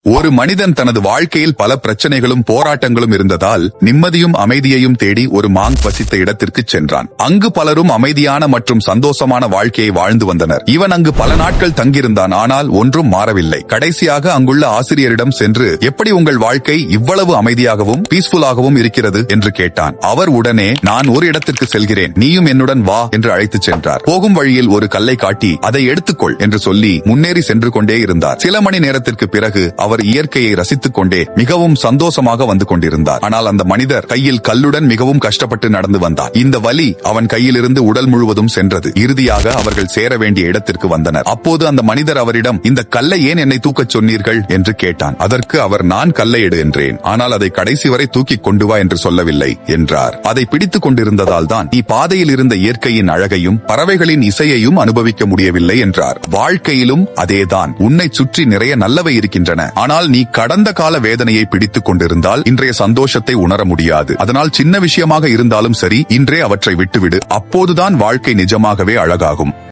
ஒரு மனிதன் தனது வாழ்க்கையில் பல பிரச்சனைகளும் போராட்டங்களும் இருந்ததால் நிம்மதியும் அமைதியையும் தேடி ஒரு மாங்க் வசித்த இடத்திற்கு சென்றான். அங்கு பலரும் அமைதியான மற்றும் சந்தோஷமான வாழ்க்கையை வாழ்ந்து வந்தனர். இவன் அங்கு பல நாட்கள் தங்கியிருந்தான். ஆனால் ஒன்றும் மாறவில்லை. கடைசியாக அங்குள்ள ஆசிரியரிடம் சென்று, எப்படி உங்கள் வாழ்க்கை இவ்வளவு அமைதியாகவும் பீஸ்ஃபுல்லாகவும் இருக்கிறது என்று கேட்டான். அவர் உடனே, நான் ஒரு இடத்திற்கு செல்கிறேன், நீயும் என்னுடன் வா என்று அழைத்துச் சென்றார். போகும் வழியில் ஒரு கல்லை காட்டி அதை எடுத்துக்கொள் என்று சொல்லி முன்னேறி சென்று கொண்டே இருந்தார். சில மணி நேரத்திற்கு பிறகு அவர் இயற்கையை ரசித்துக் கொண்டே மிகவும் சந்தோஷமாக வந்து கொண்டிருந்தார். ஆனால் அந்த மனிதர் கையில் கல்லுடன் மிகவும் கஷ்டப்பட்டு நடந்து வந்தார். இந்த வலி அவன் கையிலிருந்து உடல் முழுவதும் சென்றது. இறுதியாக அவர்கள் சேர வேண்டிய இடத்திற்கு வந்தனர். அப்போது அந்த மனிதர் அவரிடம், இந்த கல்லை ஏன் என்னை தூக்கச் சொன்னீர்கள் என்று கேட்டான். அதற்கு அவர், நான் கல்லை எடு என்றேன், ஆனால் அதை கடைசி வரை தூக்கிக் கொண்டு வா என்று சொல்லவில்லை என்றார். அதை பிடித்துக் கொண்டிருந்ததால் தான் நீ பாதையில் இருந்த இயற்கையின் அழகையும் பறவைகளின் இசையையும் அனுபவிக்க முடியவில்லை என்றார். வாழ்க்கையிலும் அதேதான். உன்னை சுற்றி நிறைய நல்லவை இருக்கின்றன. ஆனால் நீ கடந்த கால வேதனையை பிடித்துக் கொண்டிருந்தால் இன்றைய சந்தோஷத்தை உணர முடியாது. அதனால் சின்ன விஷயமாக இருந்தாலும் சரி, இன்றே அவற்றை விட்டுவிடு. அப்போதுதான் வாழ்க்கை நிஜமாகவே அழகாகும்.